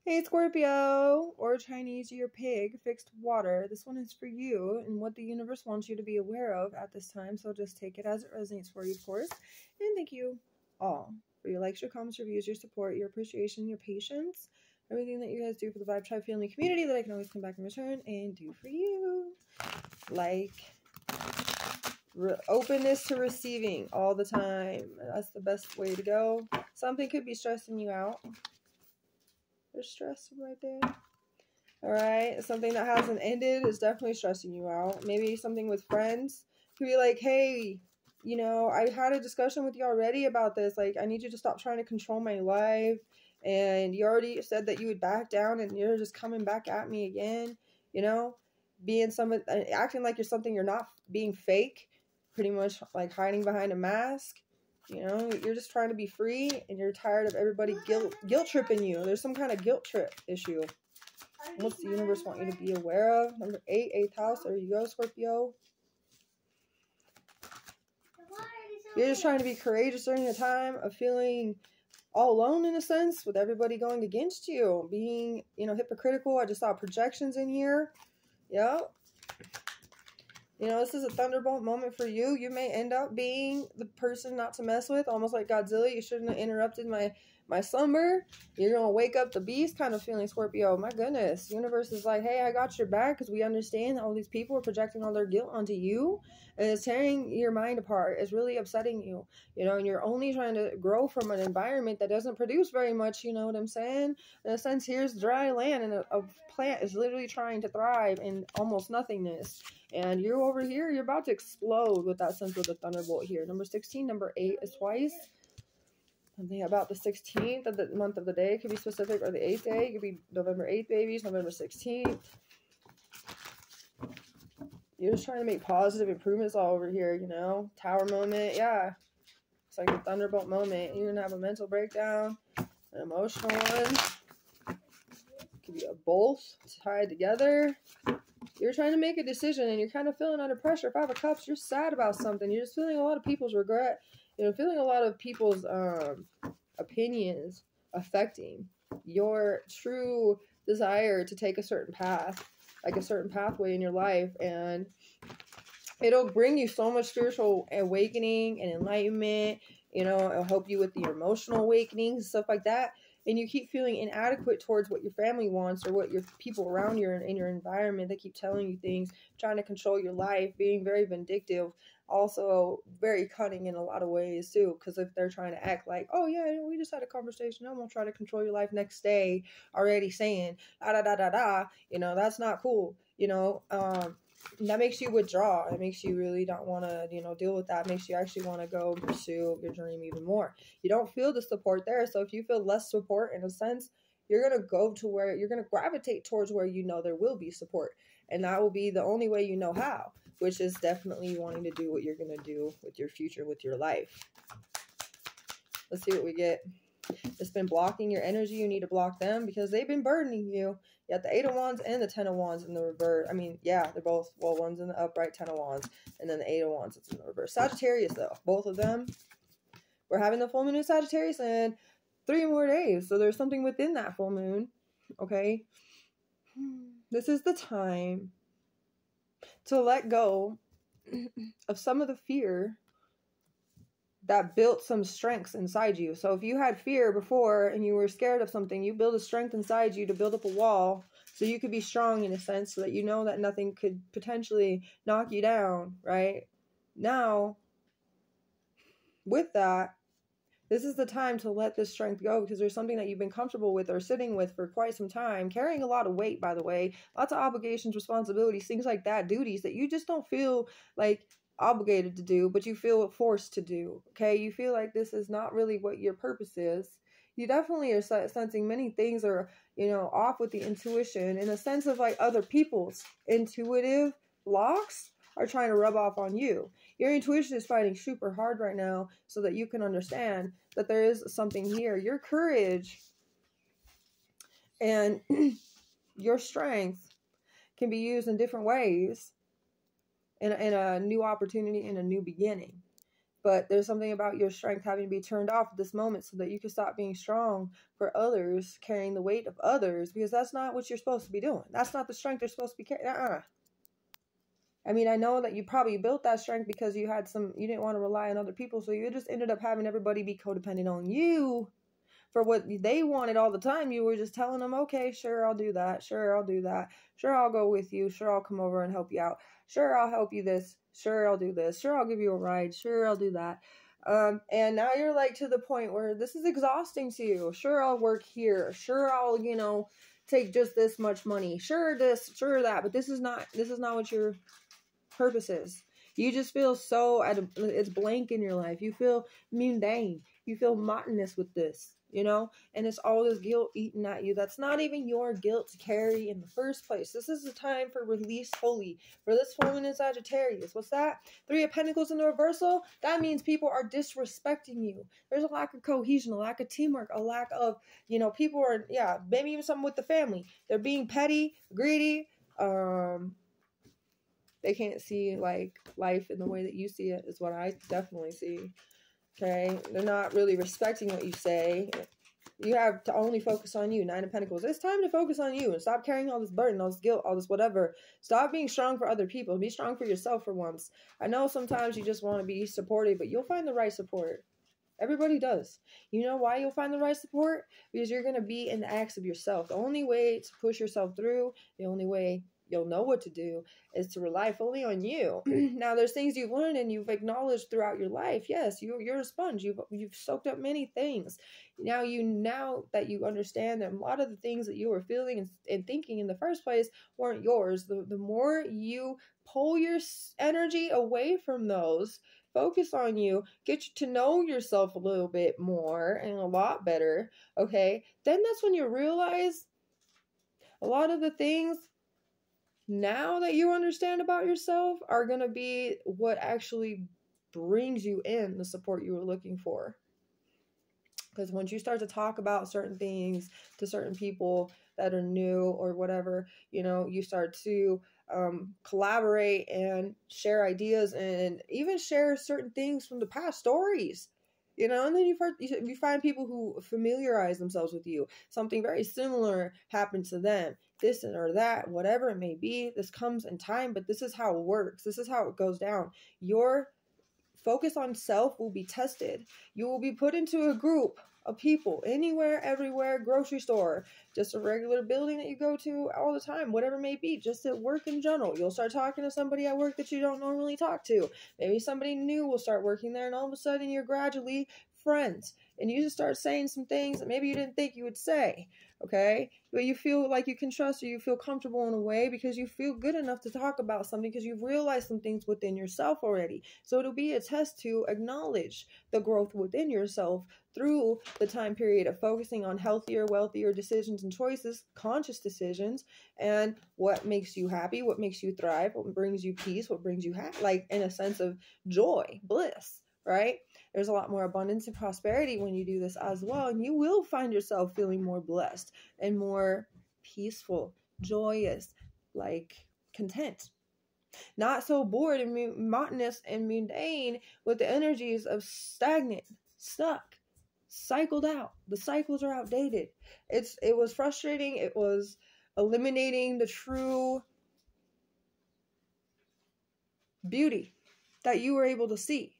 Hey Scorpio, or Chinese, your pig, fixed water. This one is for you and what the universe wants you to be aware of at this time. So just take it as it resonates for you, of course. And thank you all for your likes, your comments, reviews, your support, your appreciation, your patience, everything that you guys do for the Vibe Tribe family community that I can always come back in return and do for you. Like openness to receiving all the time. That's the best way to go. Something could be stressing you out. There's stress right there. Alright, something that hasn't ended is definitely stressing you out. Maybe something with friends. Could be like, hey, you know, I had a discussion with you already about this. Like, I need you to stop trying to control my life. And you already said that you would back down and you're just coming back at me again. You know, acting like you're something you're not, being fake. Pretty much like hiding behind a mask. You know, you're just trying to be free and you're tired of everybody guilt tripping you. There's some kind of guilt trip issue. What's the universe want you to be aware of? Number 8, 8th house. There you go, Scorpio. You're just trying to be courageous during a time of feeling all alone in a sense with everybody going against you. Being, you know, hypocritical. I just saw projections in here. Yep. You know, this is a thunderbolt moment for you. You may end up being the person not to mess with, almost like Godzilla. You shouldn't have interrupted my slumber. You're going to wake up the beast kind of feeling, Scorpio. My goodness. The universe is like, hey, I got your back because we understand that all these people are projecting all their guilt onto you. And it's tearing your mind apart. It's really upsetting you. You know, and you're only trying to grow from an environment that doesn't produce very much. You know what I'm saying? In a sense, here's dry land and a plant is literally trying to thrive in almost nothingness. And you're over here, you're about to explode with that sense of the thunderbolt here. Number 16, number 8 is twice. Something about the 16th of the month of the day. It could be specific, or the 8th day. It could be November 8th, babies, November 16th. You're just trying to make positive improvements all over here, you know? Tower moment, yeah. It's like a thunderbolt moment. You're going to have a mental breakdown, an emotional one. It could be a both tied together. You're trying to make a decision and you're kind of feeling under pressure. 5 of Cups, you're sad about something. You're just feeling a lot of people's regret. You know, feeling a lot of people's opinions affecting your true desire to take a certain path, like a certain pathway in your life. And it'll bring you so much spiritual awakening and enlightenment. You know, it'll help you with the emotional awakening, stuff like that. And you keep feeling inadequate towards what your family wants or what your people around you in your environment. They keep telling you things, trying to control your life, being very vindictive, also very cunning in a lot of ways too. Because if they're trying to act like, oh yeah, we just had a conversation, I'm gonna try to control your life next day, already saying da da da da da, you know, that's not cool. You know, that makes you withdraw. It makes you really don't want to, you know, deal with that. It makes you actually want to go pursue your dream even more. You don't feel the support there. So if you feel less support in a sense, you're going to go to where you're going to gravitate towards where you know there will be support. And that will be the only way you know how, which is definitely wanting to do what you're going to do with your future, with your life. Let's see what we get. It's been blocking your energy. You need to block them because they've been burdening you. You got the 8 of Wands and the 10 of Wands in the reverse. I mean, yeah, they're both, well, one's in the upright, 10 of Wands, and then the 8 of Wands is in the reverse. Sagittarius, though, both of them. We're having the full moon in Sagittarius in 3 more days. So there's something within that full moon, okay? This is the time to let go of some of the fear that built some strengths inside you. So if you had fear before and you were scared of something, you build a strength inside you to build up a wall so you could be strong in a sense, so that you know that nothing could potentially knock you down, right? Now, with that, this is the time to let this strength go, because there's something that you've been comfortable with or sitting with for quite some time, carrying a lot of weight, by the way, lots of obligations, responsibilities, things like that, duties that you just don't feel like obligated to do, but you feel forced to do. Okay, you feel like this is not really what your purpose is. You definitely are sensing many things are, you know, off with the intuition, in a sense of like other people's intuitive blocks are trying to rub off on you. Your intuition is fighting super hard right now so that you can understand that there is something here. Your courage and your strength can be used in different ways in a new opportunity, in a new beginning. But there's something about your strength having to be turned off at this moment so that you can stop being strong for others, carrying the weight of others, because that's not what you're supposed to be doing. That's not the strength you're supposed to be carrying. I mean, I know that you probably built that strength because you didn't want to rely on other people, so you just ended up having everybody be codependent on you for what they wanted all the time. You were just telling them, okay, sure, I'll do that. Sure, I'll do that. Sure, I'll go with you. Sure, I'll come over and help you out. Sure, I'll help you this. Sure, I'll do this. Sure, I'll give you a ride. Sure, I'll do that. And now you're like to the point where this is exhausting to you. Sure, I'll work here. Sure, I'll, take just this much money. Sure, this, sure, that. But this is not what your purpose is. You just feel it's blank in your life. You feel mundane. You feel monotonous with this, and it's all this guilt eating at you. That's not even your guilt to carry in the first place. This is the time for release fully. For this woman in Sagittarius, what's that? 3 of Pentacles in the reversal. That means people are disrespecting you. There's a lack of cohesion, a lack of teamwork, a lack of, people are, maybe even something with the family. They're being petty, greedy, they can't see like life in the way that you see it, is what I definitely see. Okay, they're not really respecting what you say. You have to only focus on you. 9 of Pentacles. It's time to focus on you and stop carrying all this burden, all this guilt, all this whatever. Stop being strong for other people. Be strong for yourself for once. I know sometimes you just want to be supported, but you'll find the right support. Everybody does. You know why you'll find the right support? Because you're going to be in the acts of yourself. The only way to push yourself through, the only way you'll know what to do is to rely fully on you. Now, there's things you've learned and you've acknowledged throughout your life. Yes, you're a sponge. You've soaked up many things. Now that you understand that a lot of the things that you were feeling and thinking in the first place weren't yours. The more you pull your energy away from those, focus on you, get you to know yourself a little bit more and a lot better, okay? Then that's when you realize a lot of the things now that you understand about yourself are going to be what actually brings you in the support you were looking for. Because once you start to talk about certain things to certain people that are new or whatever, you start to collaborate and share ideas and even share certain things from the past stories. And then you find people who familiarize themselves with you. Something very similar happened to them. This or that, whatever it may be. This comes in time, but this is how it works. This is how it goes down. Your focus on self will be tested. You will be put into a group of people, anywhere, everywhere, grocery store, just a regular building that you go to all the time, whatever it may be, just at work in general. You'll start talking to somebody at work that you don't normally talk to. Maybe somebody new will start working there, and all of a sudden you're gradually friends, and you just start saying some things that maybe you didn't think you would say, okay? But you feel like you can trust, or you feel comfortable in a way because you feel good enough to talk about something because you've realized some things within yourself already. So it'll be a test to acknowledge the growth within yourself through the time period of focusing on healthier, wealthier decisions and choices, conscious decisions, and what makes you happy, what makes you thrive, what brings you peace, what brings you like in a sense of joy, bliss, right? There's a lot more abundance and prosperity when you do this as well, and you will find yourself feeling more blessed and more peaceful, joyous, like content. Not so bored and monotonous and mundane with the energies of stagnant, stuck, cycled out. The cycles are outdated. It was frustrating. It was eliminating the true beauty that you were able to see.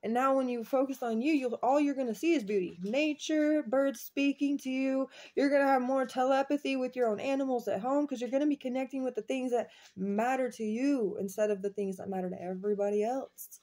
And now when you focus on you, all you're going to see is beauty. Nature, birds speaking to you. You're going to have more telepathy with your own animals at home because you're going to be connecting with the things that matter to you instead of the things that matter to everybody else.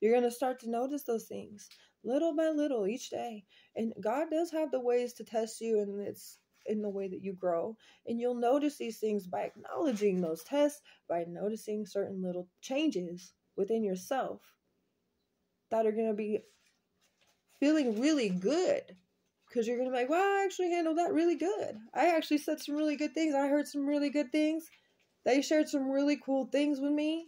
You're going to start to notice those things little by little each day. And God does have the ways to test you, and it's in the way that you grow. And you'll notice these things by acknowledging those tests, by noticing certain little changes within yourself that are going to be feeling really good, because you're going to be like, well, I actually handled that really good. I actually said some really good things. I heard some really good things. They shared some really cool things with me.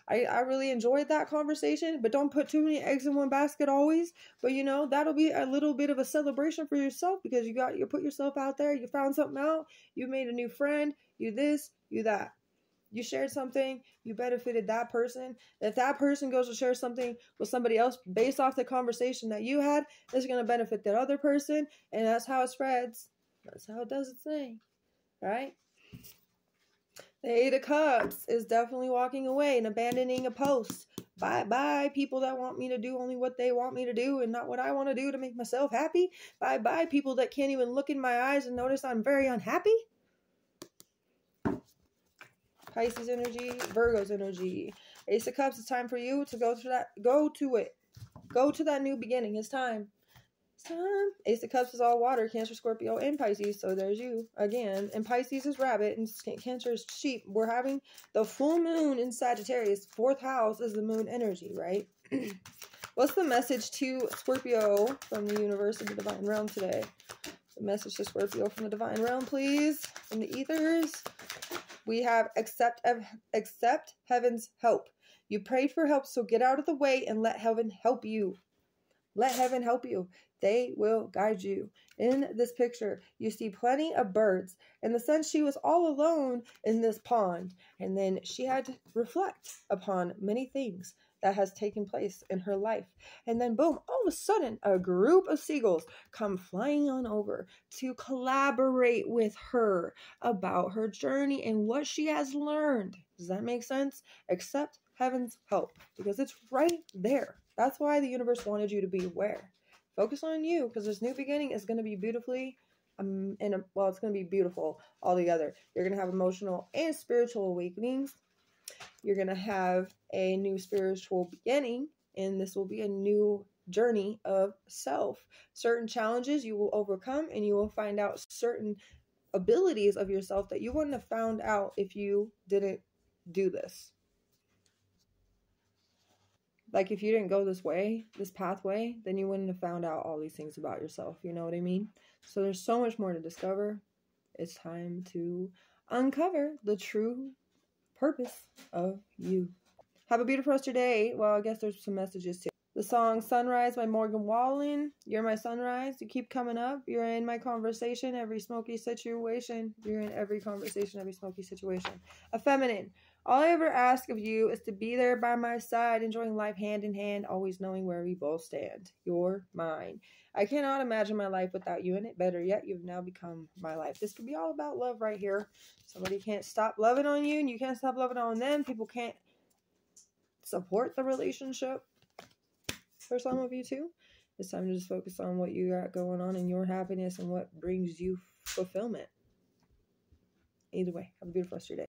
I really enjoyed that conversation, but don't put too many eggs in one basket always. But that'll be a little bit of a celebration for yourself, because you put yourself out there, you found something out, you made a new friend, you this, you that. You shared something, you benefited that person. If that person goes to share something with somebody else based off the conversation that you had, it's going to benefit that other person, and that's how it spreads. That's how it does its thing, right? The Eight of Cups is definitely walking away and abandoning a post. Bye-bye, people that want me to do only what they want me to do and not what I want to do to make myself happy. Bye-bye, people that can't even look in my eyes and notice I'm very unhappy. Pisces energy, Virgo's energy. Ace of Cups, it's time for you to go to that. Go to it. Go to that new beginning. It's time. It's time. Ace of Cups is all water, Cancer, Scorpio, and Pisces. So there's you again. And Pisces is rabbit, and Cancer is sheep. We're having the full moon in Sagittarius. 4th house is the moon energy, right? What's the message to Scorpio from the universe and the divine realm today? The message to Scorpio from the divine realm, please. From the ethers. We have accept heaven's help. You prayed for help, so get out of the way and let heaven help you. Let heaven help you. They will guide you. In this picture, you see plenty of birds. In the sense, she was all alone in this pond. And then she had to reflect upon many things that has taken place in her life. And then boom, all of a sudden, a group of seagulls come flying on over to collaborate with her about her journey and what she has learned. Does that make sense? Accept heaven's help, because it's right there. That's why the universe wanted you to be aware. Focus on you, because this new beginning is going to be beautifully, it's going to be beautiful altogether. You're going to have emotional and spiritual awakenings. You're going to have a new spiritual beginning, and this will be a new journey of self. Certain challenges you will overcome, and you will find out certain abilities of yourself that you wouldn't have found out if you didn't do this. Like, if you didn't go this way, this pathway, then you wouldn't have found out all these things about yourself. You know what I mean? So there's so much more to discover. It's time to uncover the true purpose of you. Have a beautiful rest of your day. Well, I guess there's some messages too. The song Sunrise by Morgan Wallen. You're my sunrise. You keep coming up. You're in my conversation, every smoky situation. You're in every conversation, every smoky situation. A feminine. All I ever ask of you is to be there by my side, enjoying life hand in hand, always knowing where we both stand. You're mine. I cannot imagine my life without you in it. Better yet, you've now become my life. This could be all about love right here. Somebody can't stop loving on you, and you can't stop loving on them. People can't support the relationship. For some of you too, it's time to just focus on what you got going on and your happiness and what brings you fulfillment. Either way, have a beautiful rest of your day.